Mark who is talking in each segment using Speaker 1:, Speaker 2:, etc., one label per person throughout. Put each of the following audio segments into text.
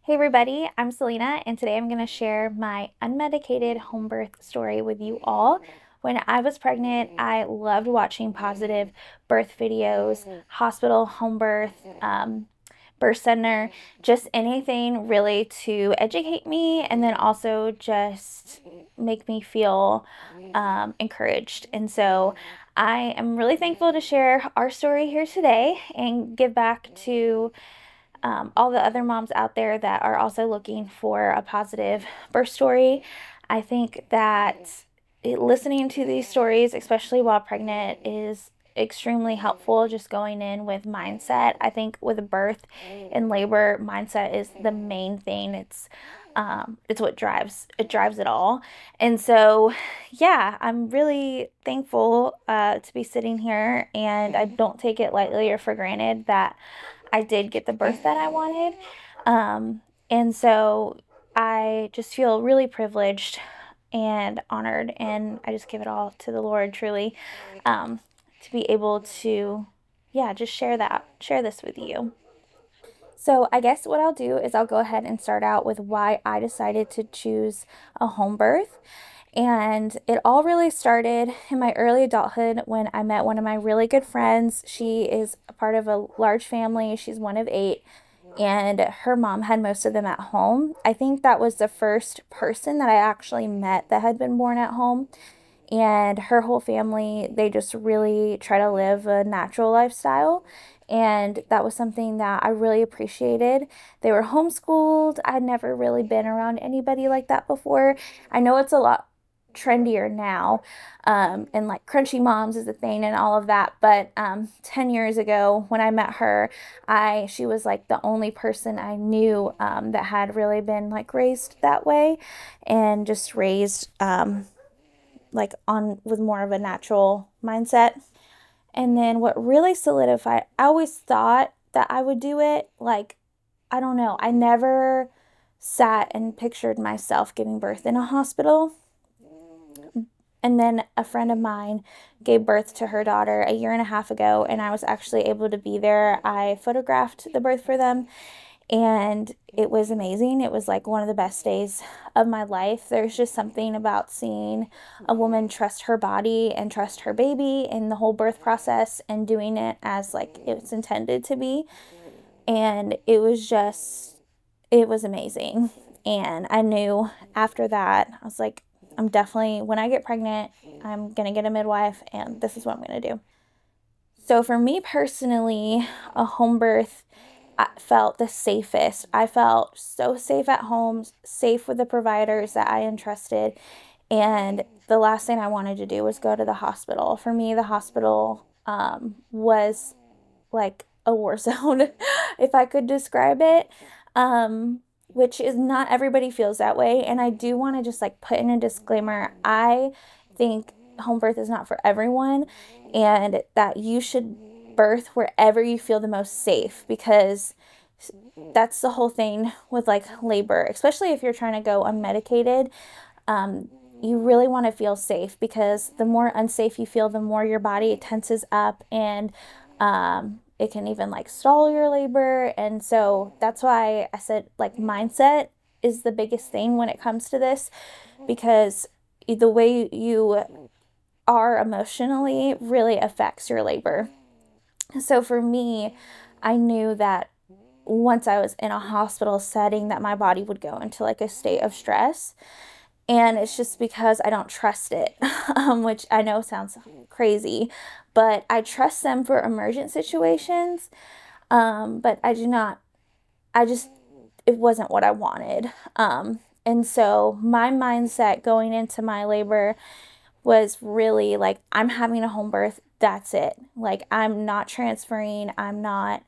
Speaker 1: Hey everybody, I'm Selena, and today I'm going to share my unmedicated home birth story with you all. When I was pregnant, I loved watching positive birth videos, hospital home birth, birth center, just anything really to educate me and then also just make me feel encouraged. And so I am really thankful to share our story here today and give back to all the other moms out there that are also looking for a positive birth story. I think that listening to these stories, especially while pregnant, is extremely helpful just going in with mindset. I think with a birth and labor, mindset is the main thing. It's what drives it all. And so yeah, I'm really thankful to be sitting here, and I don't take it lightly or for granted that I did get the birth that I wanted. And so I just feel really privileged and honored, and I just give it all to the Lord, truly, to be able to, yeah, just share this with you. So I guess what I'll do is I'll go ahead and start out with why I decided to choose a home birth. And it all really started in my early adulthood when I met one of my really good friends. She is a part of a large family. She's one of eight, and her mom had most of them at home. I think that was the first person that I actually met that had been born at home. And her whole family, they just really try to live a natural lifestyle. And that was something that I really appreciated. They were homeschooled. I'd never really been around anybody like that before. I know it's a lot trendier now, and like crunchy moms is a thing and all of that, but 10 years ago when I met her, she was like the only person I knew that had really been like raised that way and just raised like on with more of a natural mindset. And then what really solidified, I always thought that I would do it. Like, I don't know, I never sat and pictured myself giving birth in a hospital. And then a friend of mine gave birth to her daughter a year and a half ago, and I was actually able to be there. I photographed the birth for them, and it was amazing. It was like one of the best days of my life. There's just something about seeing a woman trust her body and trust her baby in the whole birth process and doing it as like it's intended to be. And it was amazing. And I knew after that, I was like, I'm definitely, when I get pregnant, I'm going to get a midwife, and this is what I'm going to do. So for me personally, a home birth, I felt the safest. I felt so safe at home, safe with the providers that I entrusted. And the last thing I wanted to do was go to the hospital. For me, the hospital was like a war zone, if I could describe it. Which is not everybody feels that way. And I do want to just like put in a disclaimer. I think home birth is not for everyone, and that you should birth wherever you feel the most safe, because that's the whole thing with like labor, especially if you're trying to go unmedicated. You really want to feel safe, because the more unsafe you feel, the more your body tenses up, and it can even like stall your labor. And so that's why I said like mindset is the biggest thing when it comes to this, because the way you are emotionally really affects your labor. So for me, I knew that once I was in a hospital setting that my body would go into like a state of stress. And it's just because I don't trust it, which I know sounds crazy, but I trust them for emergent situations. But I do not, I just, it wasn't what I wanted. And so my mindset going into my labor was really like, I'm having a home birth. That's it. Like, I'm not transferring. I'm not,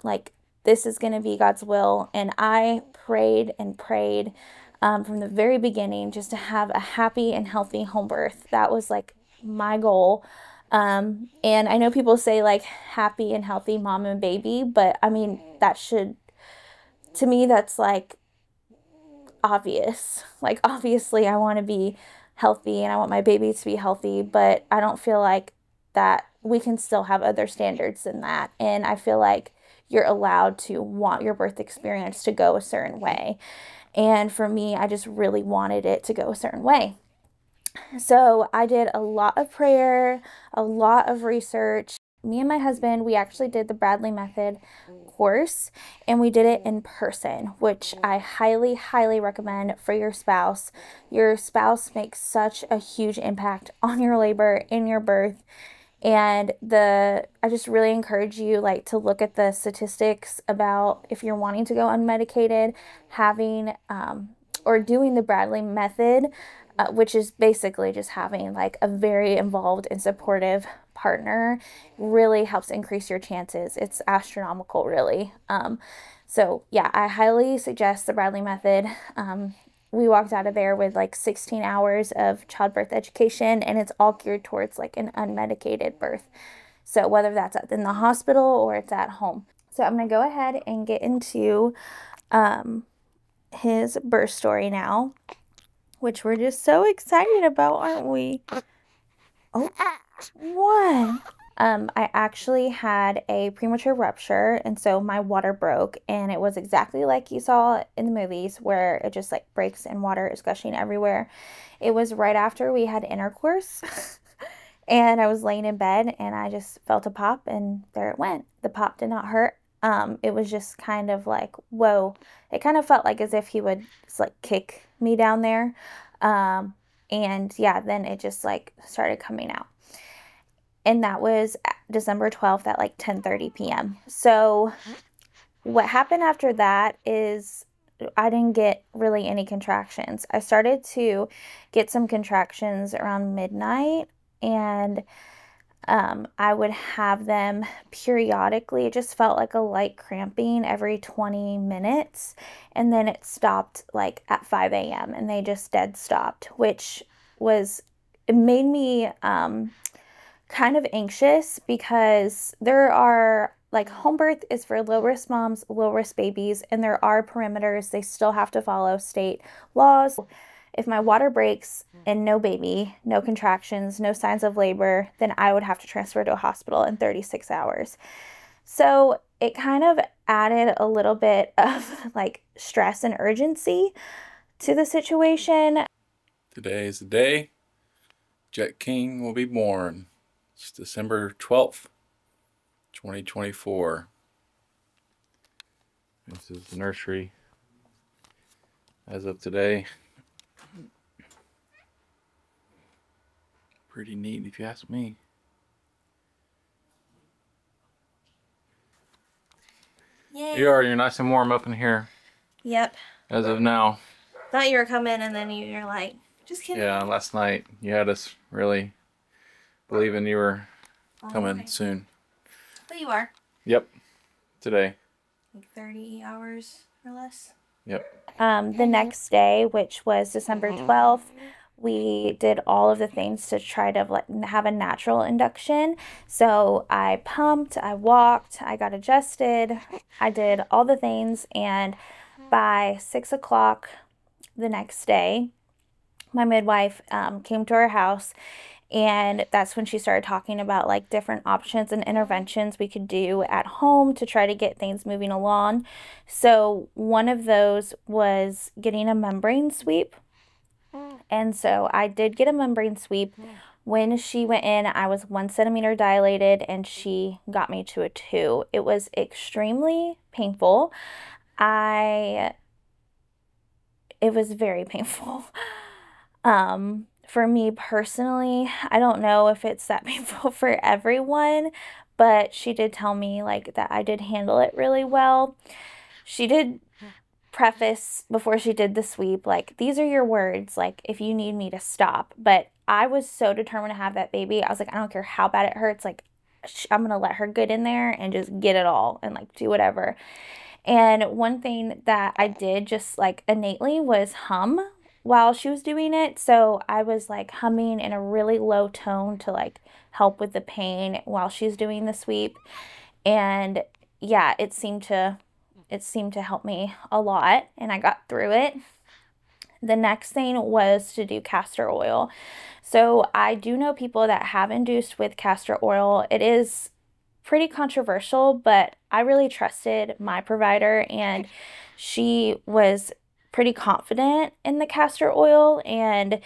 Speaker 1: like, this is going to be God's will. And I prayed and prayed from the very beginning just to have a happy and healthy home birth. That was like my goal. And I know people say like happy and healthy mom and baby, but I mean, to me, that's like obvious. Like, obviously, I want to be healthy and I want my baby to be healthy, but I don't feel like that we can still have other standards than that. And I feel like you're allowed to want your birth experience to go a certain way. And for me, I just really wanted it to go a certain way. So I did a lot of prayer, a lot of research. Me and my husband, we actually did the Bradley Method course, and we did it in person, which I highly, highly recommend for your spouse. Your spouse makes such a huge impact on your labor, in your birth. And I just really encourage you like to look at the statistics about if you're wanting to go unmedicated, having or doing the Bradley method, which is basically just having like a very involved and supportive partner, really helps increase your chances. It's astronomical, really. So yeah, I highly suggest the Bradley method. We walked out of there with like 16 hours of childbirth education, and it's all geared towards like an unmedicated birth. So whether that's in the hospital or it's at home. So I'm going to go ahead and get into his birth story now, which we're just so excited about, aren't we? Oh, what? I actually had a premature rupture, and so my water broke, and it was exactly like you saw in the movies where it just like breaks and water is gushing everywhere. It was right after we had intercourse, and I was laying in bed, and I just felt a pop, and there it went. The pop did not hurt. It was just kind of like, whoa. It kind of felt like as if he would just like kick me down there. And yeah, then it just like started coming out. And that was December 12th at like 10:30 p.m. So what happened after that is I didn't get really any contractions. I started to get some contractions around midnight, and I would have them periodically. It just felt like a light cramping every 20 minutes, and then it stopped like at 5 a.m. and they just dead stopped, which it made me kind of anxious because there are like home birth is for low risk moms, low risk babies, and there are perimeters. They still have to follow state laws. If my water breaks and no baby, no contractions, no signs of labor, then I would have to transfer to a hospital in 36 hours. So it kind of added a little bit of like stress and urgency to the situation.
Speaker 2: Today is the day Jet King will be born. It's December 12th, 2024. This is the nursery as of today. Pretty neat if you ask me.
Speaker 1: Yay.
Speaker 2: You're nice and warm up in here.
Speaker 1: Yep.
Speaker 2: As of now.
Speaker 1: Thought you were coming, and then you're like, just kidding.
Speaker 2: Yeah, last night you had us really believing you were coming soon.
Speaker 1: But you are.
Speaker 2: Yep. Today.
Speaker 1: Like 30 hours or less.
Speaker 2: Yep.
Speaker 1: The next day, which was December 12th, we did all of the things to try to have a natural induction. So I pumped, I walked, I got adjusted, I did all the things, and by 6 o'clock the next day, my midwife came to our house, and that's when she started talking about like different options and interventions we could do at home to try to get things moving along. So one of those was getting a membrane sweep. And so I did get a membrane sweep. When she went in, I was 1 centimeter dilated, and she got me to a 2. It was extremely painful. It was very painful. For me personally, I don't know if it's that painful for everyone, but she did tell me like that I did handle it really well. She did preface before she did the sweep, like, these are your words, like, if you need me to stop. But I was so determined to have that baby. I was like, I don't care how bad it hurts, like, I'm gonna let her get in there and just get it all and like do whatever. And one thing that I did just like innately was hum while she was doing it. So I was like humming in a really low tone to like help with the pain while she's doing the sweep. And yeah, it seemed to help me a lot, and I got through it. The next thing was to do castor oil. So I do know people that have induced with castor oil. It is pretty controversial, but I really trusted my provider, and she was pretty confident in the castor oil and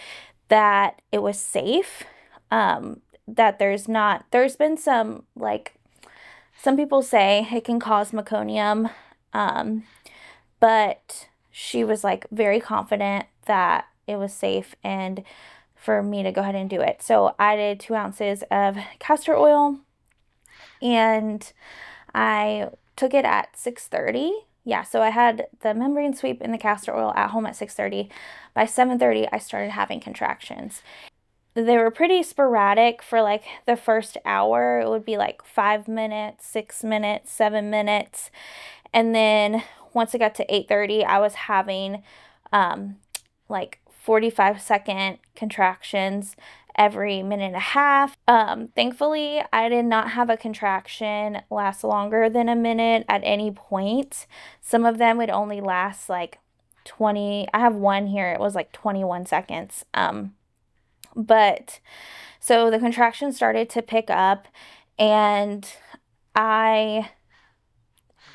Speaker 1: that it was safe. That there's been some, like, some people say it can cause meconium, um, but she was like very confident that it was safe and for me to go ahead and do it. So I did 2 ounces of castor oil and I took it at 6:30. Yeah, so I had the membrane sweep and the castor oil at home at 6:30. By 7:30, I started having contractions. They were pretty sporadic for like the first hour. It would be like 5 minutes, 6 minutes, 7 minutes. And then once it got to 8:30, I was having like 45-second contractions every minute and a half. Thankfully, I did not have a contraction last longer than a minute at any point. Some of them would only last like 20. I have one here, it was like 21 seconds. But so the contractions started to pick up, and I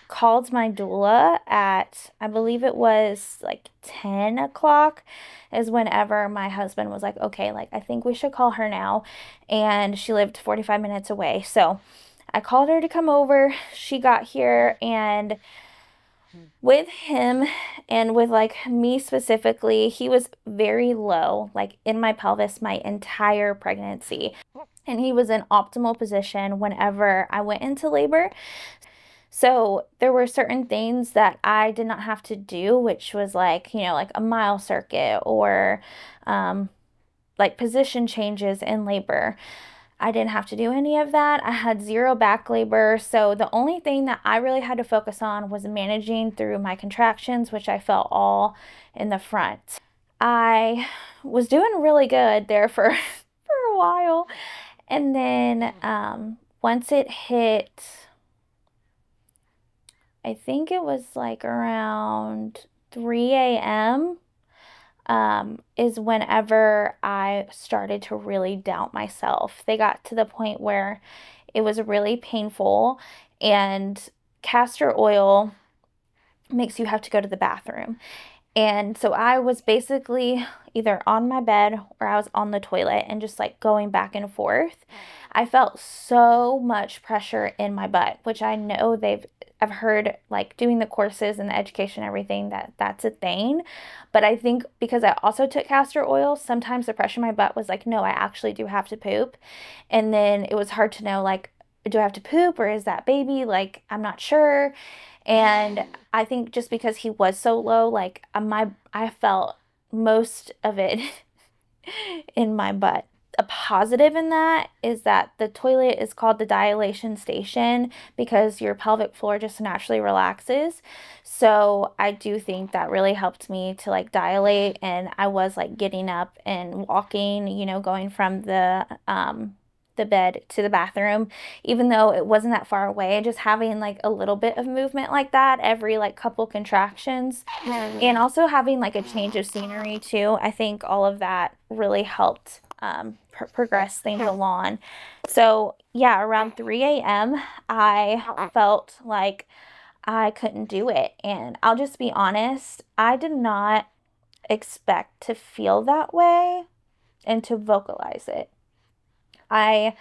Speaker 1: called my doula at, I believe it was like 10 o'clock, is whenever my husband was like, okay, like, I think we should call her now. And she lived 45 minutes away. So I called her to come over. She got here, and with him and with like me specifically, he was very low, like in my pelvis my entire pregnancy. And he was in optimal position whenever I went into labor. So there were certain things that I did not have to do, which was like, like a mile circuit or like position changes in labor. I didn't have to do any of that. I had 0 back labor. So the only thing that I really had to focus on was managing through my contractions, which I felt all in the front. I was doing really good there for, for a while. And then once it hit, I think it was like around 3 a.m. Is whenever I started to really doubt myself. They got to the point where it was really painful, and castor oil makes you have to go to the bathroom. And so I was basically either on my bed or I was on the toilet and just like going back and forth. I felt so much pressure in my butt, which I know I've heard like doing the courses and the education and everything that's a thing. But I think because I also took castor oil, sometimes the pressure in my butt was like, no, I actually do have to poop. And then it was hard to know, like, do I have to poop or is that baby? Like, I'm not sure. And I think just because he was so low, like I felt most of it in my butt. A positive in that is that the toilet is called the dilation station because your pelvic floor just naturally relaxes. So I do think that really helped me to like dilate, and I was like getting up and walking, going from the bed to the bathroom, even though it wasn't that far away, just having like a little bit of movement like that every like couple contractions, and also having like a change of scenery too. I think all of that really helped progress things along. So yeah, around 3 a.m. I felt like I couldn't do it. And I'll just be honest, I did not expect to feel that way and to vocalize it. I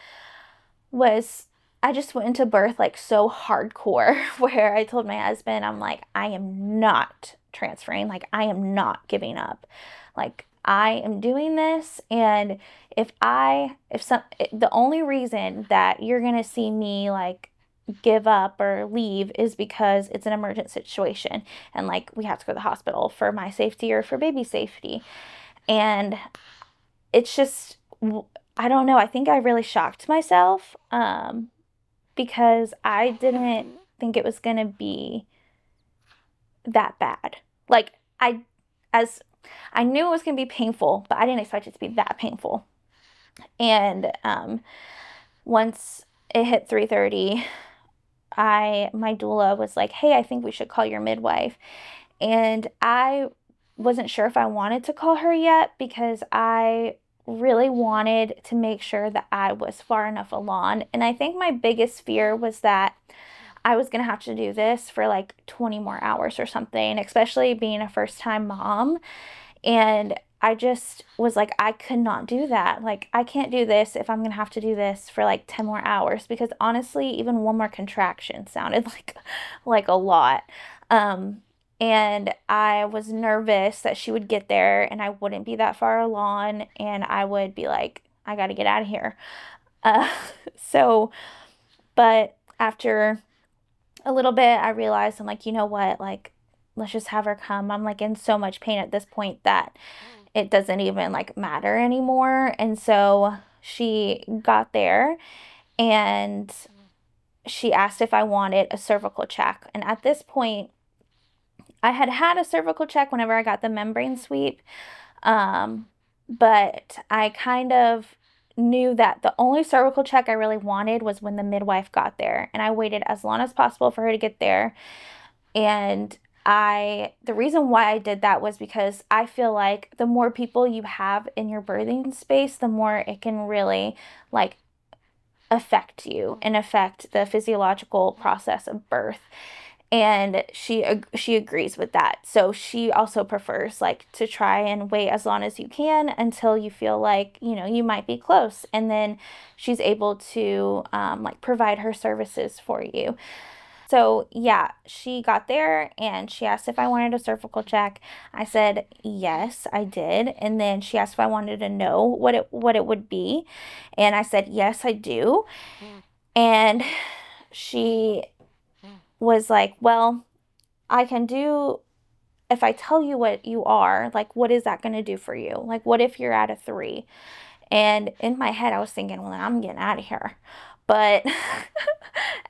Speaker 1: was I just went into birth like so hardcore where I told my husband, I'm like, I am not transferring. Like, I am not giving up. Like, I am doing this. And the only reason that you're going to see me like give up or leave is because it's an emergent situation. And like, we have to go to the hospital for my safety or for baby safety. And it's just, I don't know. I think I really shocked myself because I didn't think it was going to be that bad. Like, as I knew it was going to be painful, but I didn't expect it to be that painful. And once it hit 3:30, my doula was like, hey, I think we should call your midwife. And I wasn't sure if I wanted to call her yet because I really wanted to make sure that I was far enough along. And I think my biggest fear was that I was going to have to do this for like 20 more hours or something, especially being a first time mom. And I just was like, I could not do that. Like, I can't do this if I'm going to have to do this for like 10 more hours because honestly, even one more contraction sounded like a lot. Um, and I was nervous that she would get there and I wouldn't be that far along and I would be like, I got to get out of here. Uh, so, but after a little bit, I realized I'm like, you know what? Like, let's just have her come. I'm like in so much pain at this point that it doesn't even like matter anymore. And so she got there and she asked if I wanted a cervical check. And at this point, I had had a cervical check whenever I got the membrane sweep. Um, but I kind of knew that the only cervical check I really wanted was when the midwife got there. And I waited as long as possible for her to get there. And the reason why I did that was because I feel like the more people you have in your birthing space, the more it can really like affect you and affect the physiological process of birth. And she agrees with that. So she also prefers like to try and wait as long as you can until you feel like, you know, you might be close. And then she's able to like provide her services for you. So yeah, she got there and she asked if I wanted a cervical check. I said yes, I did. And then she asked if I wanted to know what it would be. And I said yes, I do. And she was like, well, I can do, if I tell you what you are, like, what is that going to do for you? Like, what if you're at a 3? And in my head, I was thinking, well, I'm getting out of here. But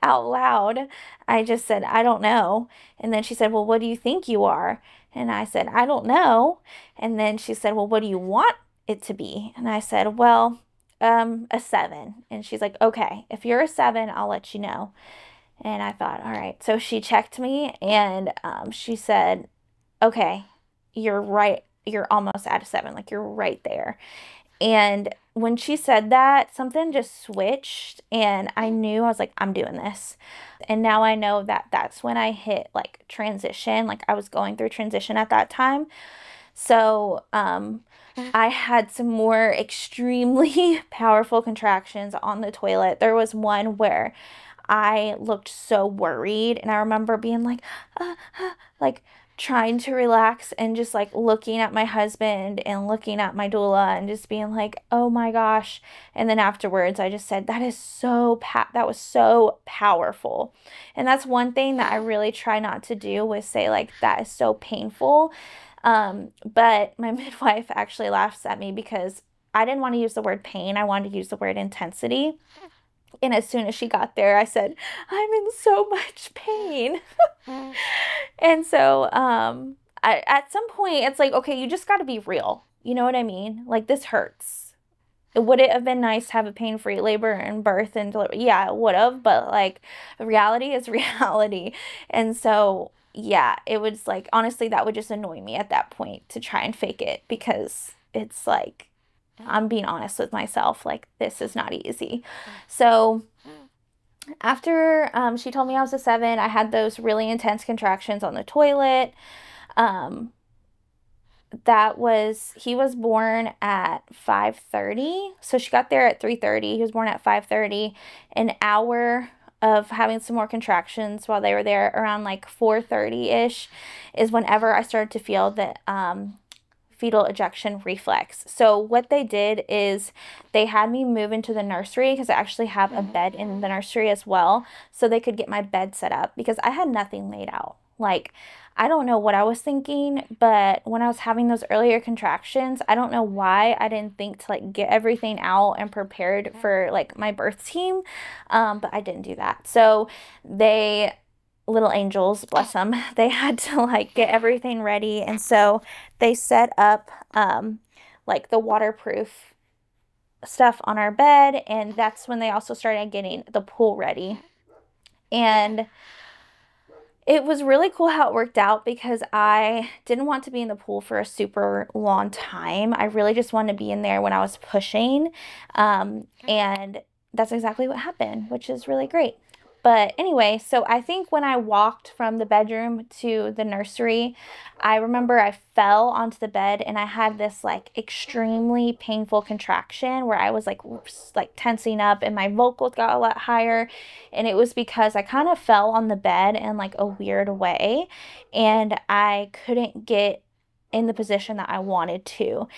Speaker 1: out loud, I just said, I don't know. And then she said, well, what do you think you are? And I said, I don't know. And then she said, well, what do you want it to be? And I said, well, a 7. And she's like, okay, if you're a 7, I'll let you know. And I thought, all right. So she checked me and she said, okay, you're right. You're almost at a 7. Like you're right there. And when she said that, something just switched and I knew I was like, I'm doing this. And now I know that that's when I hit like transition. Like I was going through transition at that time. So, I had some more extremely powerful contractions on the toilet. There was one where I looked so worried, and I remember being like, like trying to relax and just like looking at my husband and looking at my doula and just being like, oh my gosh. And then afterwards, I just said, that was so powerful. And that's one thing that I really try not to do was say like, that is so painful. But my midwife actually laughs at me because I didn't want to use the word pain. I wanted to use the word intensity. And as soon as she got there, I said, I'm in so much pain. And so, at some point, it's like, okay, you just got to be real. You know what I mean? Like, this hurts. Would it have been nice to have a pain-free labor and birth and delivery? Yeah, it would have, but like, reality is reality. And so, yeah, it was like, honestly, that would just annoy me at that point to try and fake it because it's like, I'm being honest with myself. Like, this is not easy. So, after she told me I was a 7, I had those really intense contractions on the toilet. Um, he was born at 5:30. So she got there at 3:30. He was born at 5:30. An hour of having some more contractions while they were there around like 4:30-ish is whenever I started to feel that fetal ejection reflex. So what they did is they had me move into the nursery because I actually have a bed in the nursery as well, so they could get my bed set up because I had nothing laid out. Like, I don't know what I was thinking, but when I was having those earlier contractions, I don't know why I didn't think to like get everything out and prepared for like my birth team, but I didn't do that. So they little angels, bless them, they had to like get everything ready. And so they set up like the waterproof stuff on our bed. And that's when they also started getting the pool ready. And It was really cool how it worked out because I didn't want to be in the pool for a super long time. I really just wanted to be in there when I was pushing. And that's exactly what happened, which is really great. But anyway, so I think when I walked from the bedroom to the nursery, I remember I fell onto the bed and I had this like extremely painful contraction where I was like tensing up and my vocals got a lot higher. And it was because I kind of fell on the bed in like a weird way and I couldn't get in the position that I wanted to.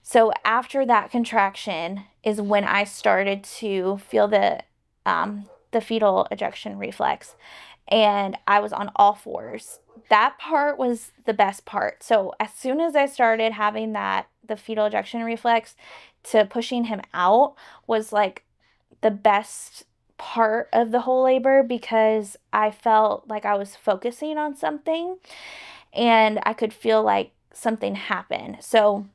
Speaker 1: So after that contraction is when I started to feel the fetal ejection reflex, and I was on all fours. That part was the best part. So as soon as I started having the fetal ejection reflex, to pushing him out was like the best part of the whole labor because I felt like I was focusing on something and I could feel like something happen. So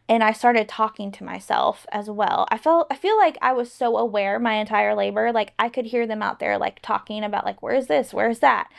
Speaker 1: and I started talking to myself as well. I feel like I was so aware my entire labor, like I could hear them out there like talking about like where's this, where's that,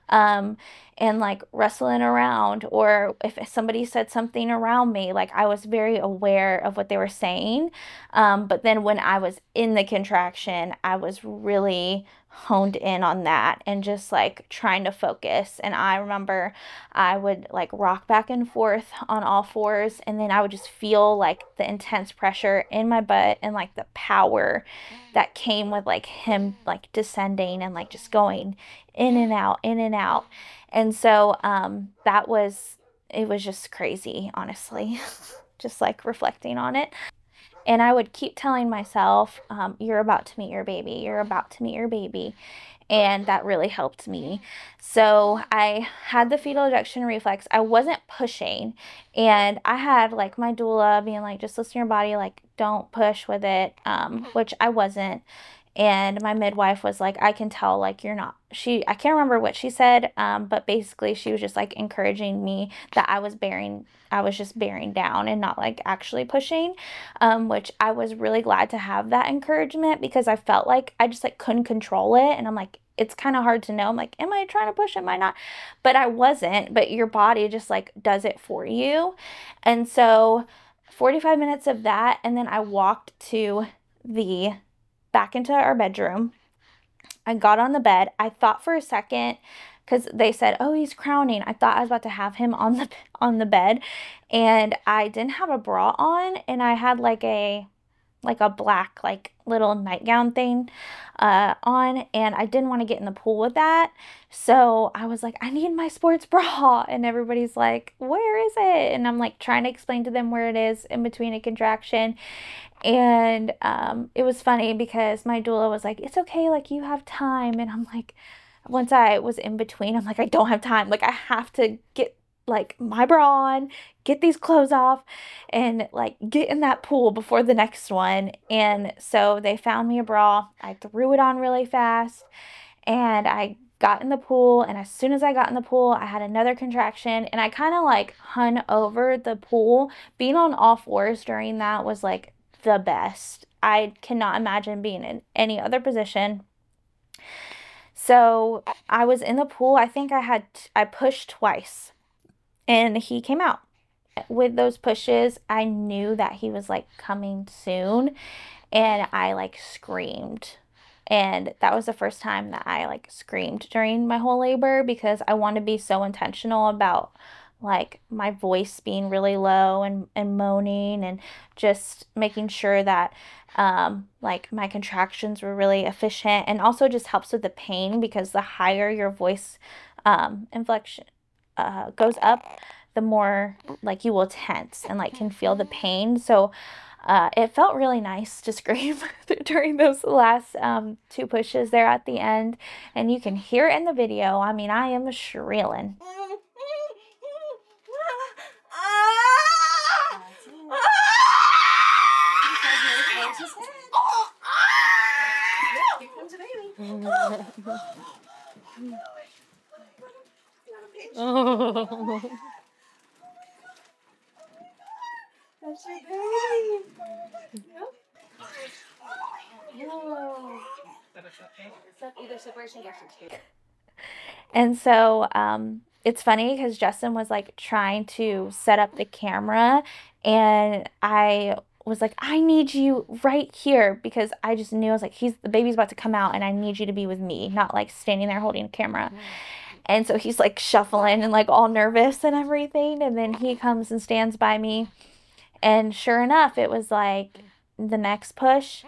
Speaker 1: um, and like wrestling around, or if somebody said something around me, like I was very aware of what they were saying. But then when I was in the contraction, I was really honed in on that and just like trying to focus. And I remember I would like rock back and forth on all fours, and then I would just feel like the intense pressure in my butt and like the power that came with like him like descending and like just going in and out, in and out. And so it was just crazy, honestly, just like reflecting on it. And I would keep telling myself, you're about to meet your baby. You're about to meet your baby. And that really helped me. So I had the fetal ejection reflex. I wasn't pushing. And I had like my doula being like, just listen to your body, like don't push with it, which I wasn't. And my midwife was like, I can tell like you're not. I can't remember what she said, but basically she was just like encouraging me that I was just bearing down and not like actually pushing, which I was really glad to have that encouragement because I felt like I just like couldn't control it. And I'm like, it's kind of hard to know. I'm like, am I trying to push? Am I not? But I wasn't, but your body just like does it for you. And so 45 minutes of that. And then I walked back into our bedroom. I got on the bed. I thought for a second, because they said, "Oh, he's crowning." I thought I was about to have him on the bed, and I didn't have a bra on, and I had like a black like little nightgown thing on, and I didn't want to get in the pool with that. So I was like, I need my sports bra. And everybody's like, where is it? And I'm like trying to explain to them where it is in between a contraction. And it was funny because my doula was like, it's okay, like you have time. And I'm like, once I was in between, I'm like, I don't have time. Like I have to get like my bra on, get these clothes off, and like get in that pool before the next one. And so they found me a bra. I threw it on really fast and I got in the pool. And as soon as I got in the pool, I had another contraction and I kind of like hung over the pool. Being on all fours during that was like the best. I cannot imagine being in any other position. So I was in the pool. I think I pushed twice and he came out. With those pushes, I knew that he was like coming soon and I like screamed. And that was the first time that I like screamed during my whole labor because I want to be so intentional about like my voice being really low and moaning and just making sure that like my contractions were really efficient, and also just helps with the pain because the higher your voice inflection goes up, the more like you will tense and like can feel the pain. So it felt really nice to scream during those last two pushes there at the end, and you can hear it in the video. I mean, I am shrilling.
Speaker 3: Oh. That's your baby. Yep. Oh. Either separation or two.
Speaker 1: And so it's funny because Justin was like trying to set up the camera, and I was like, I need you right here, because I just knew, I was like, the baby's about to come out and I need you to be with me, not like standing there holding a camera. And so he's like shuffling and like all nervous and everything. And then he comes and stands by me. And sure enough, it was like the next push.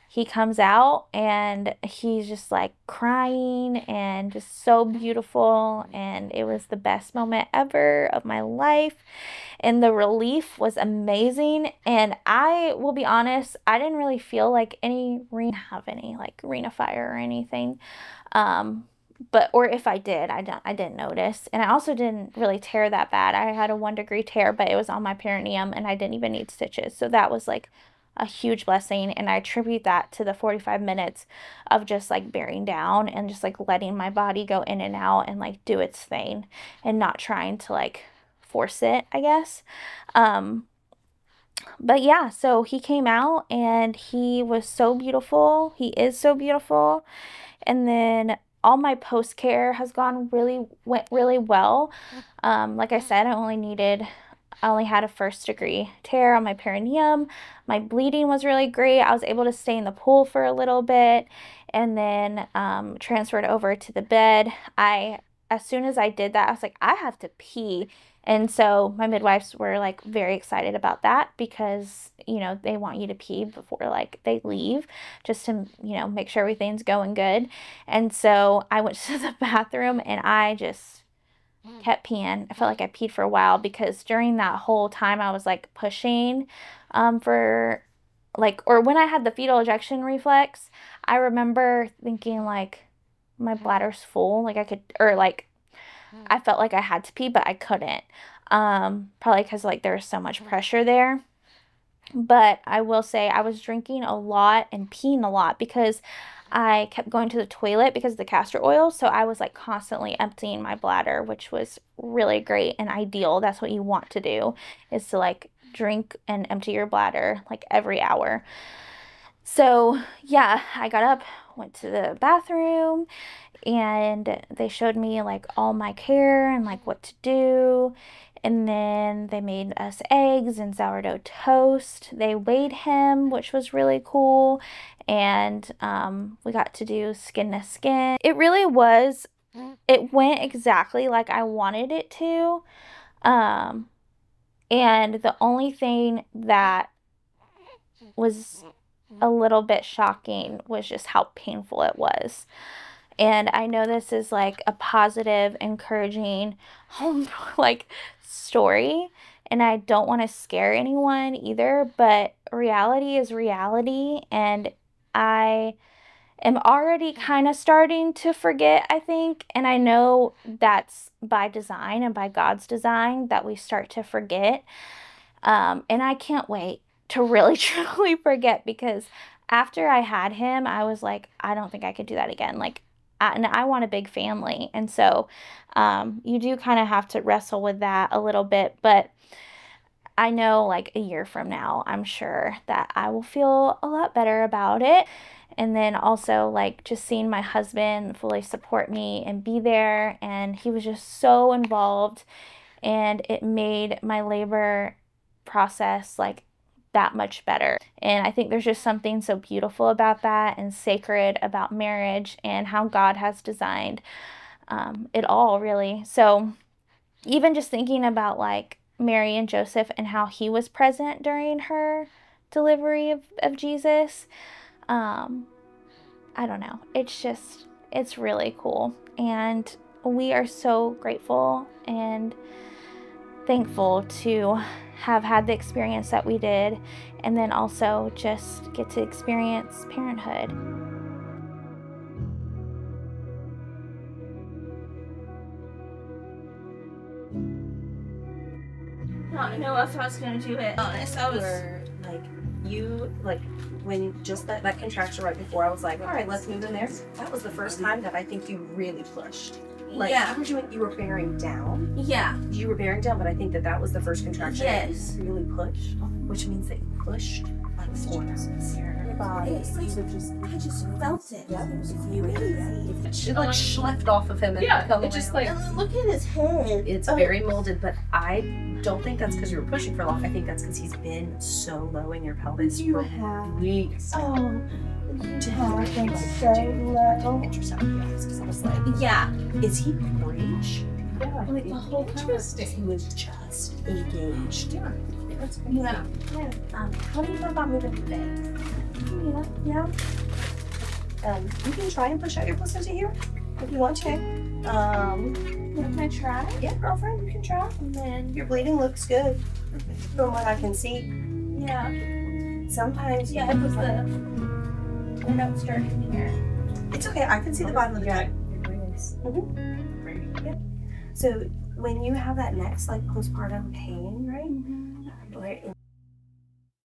Speaker 1: He comes out and he's just like crying and just so beautiful. And it was the best moment ever of my life. And the relief was amazing. And I will be honest, I didn't really feel like have any like ring of fire or anything. But, or if I did, I didn't notice. And I also didn't really tear that bad. I had a 1-degree tear, but it was on my perineum and I didn't even need stitches. So that was like a huge blessing. And I attribute that to the 45 minutes of just like bearing down and just like letting my body go in and out and like do its thing and not trying to like force it, I guess. But yeah, so he came out and he was so beautiful. He is so beautiful. And then all my post care has went really well. Like I said, I only had a 1st-degree tear on my perineum. My bleeding was really great. I was able to stay in the pool for a little bit and then transferred over to the bed. As soon as I did that, I was like, I have to pee. And so my midwives were like very excited about that, because, you know, they want you to pee before like they leave, just to, you know, make sure everything's going good. And so I went to the bathroom and I just kept peeing. I felt like I peed for a while, because during that whole time I was like pushing for like, or when I had the fetal ejection reflex, I remember thinking like my bladder's full, like I could, or like I felt like I had to pee, but I couldn't. Probably because like there was so much pressure there. But I will say I was drinking a lot and peeing a lot, because I kept going to the toilet because of the castor oil. So I was like constantly emptying my bladder, which was really great and ideal. That's what you want to do, is to like drink and empty your bladder like every hour. So yeah, I got up, went to the bathroom, and they showed me like all my care and like what to do. And then they made us eggs and sourdough toast. They weighed him, which was really cool. And we got to do skin to skin. It really was, it went exactly like I wanted it to. And the only thing that was a little bit shocking was just how painful it was. And I know this is like a positive, encouraging like story, and I don't want to scare anyone either, but reality is reality, and I am already kind of starting to forget, I think, and I know that's by design and by God's design that we start to forget. And I can't wait to really truly forget, because after I had him, I was like, I don't think I could do that again. Like, and I want a big family. And so you do kind of have to wrestle with that a little bit. But I know like a year from now, I'm sure that I will feel a lot better about it. And then also like just seeing my husband fully support me and be there. And he was just so involved. And it made my labor process like that much better. And I think there's just something so beautiful about that, and sacred about marriage and how God has designed it all, really. So even just thinking about like Mary and Joseph and how he was present during her delivery of Jesus, I don't know. It's really cool. And we are so grateful and thankful to have had the experience that we did, and then also just get to experience parenthood. I don't know if I was going to do it, honest.
Speaker 3: When just that contraction right before, I was like, all right, let's move in there. That was the first time that I think you really pushed. Like,
Speaker 1: yeah.
Speaker 3: You were bearing down.
Speaker 1: Yeah.
Speaker 3: You were bearing down, but I think that was the first contraction.
Speaker 1: Yes.
Speaker 3: That you really pushed, which means that you pushed like before. Your body. I just felt it. Yeah. It like schlepped off of him and
Speaker 4: it just like
Speaker 3: look at his head. It's very molded, but I don't think that's because you were pushing for long. I think that's because he's been so low in your pelvis for weeks.
Speaker 1: Oh, you have been so low.
Speaker 3: Yeah. Is he breech?
Speaker 4: yeah,
Speaker 3: Like the whole time he was just engaged.
Speaker 4: Yeah. That's good.
Speaker 3: Yeah. How do you feel about moving today? Yeah. You can try and push out your placenta here if you want to.
Speaker 1: Can I try?
Speaker 3: Yeah, girlfriend, you can try. And then your bleeding looks good from what I can see.
Speaker 1: Yeah.
Speaker 3: Sometimes
Speaker 1: Yeah, it was the note starting here.
Speaker 3: it's okay. I can see the bottom of the gut. So when you have that next like postpartum pain, right? Or in